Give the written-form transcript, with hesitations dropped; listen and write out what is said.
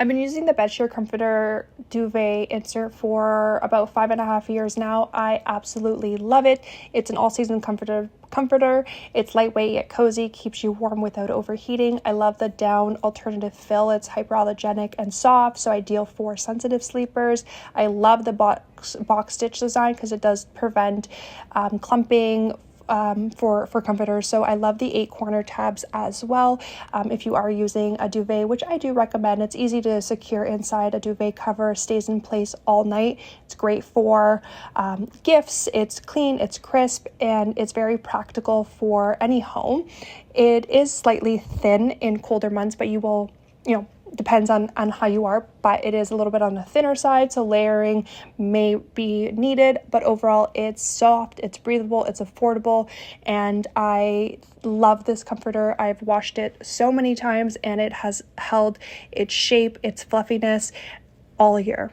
I've been using the bedsure comforter duvet insert for about 5.5 years now. I absolutely love it. It's an all-season comforter. It's lightweight yet cozy, keeps you warm without overheating. I love the down alternative fill. It's hyperallergenic and soft, so ideal for sensitive sleepers. I love the box stitch design because it does prevent clumping for comforters. So I love the 8 corner tabs as well. If you are using a duvet, which I do recommend, it's easy to secure inside. A duvet cover stays in place all night. It's great for gifts. It's clean, it's crisp, and it's very practical for any home. It is slightly thin in colder months, but you will, depends on how you are, but it is a little bit on the thinner side, so layering may be needed. But overall, it's soft, it's breathable, it's affordable, and I love this comforter. I've washed it so many times, and it has held its shape, its fluffiness all year.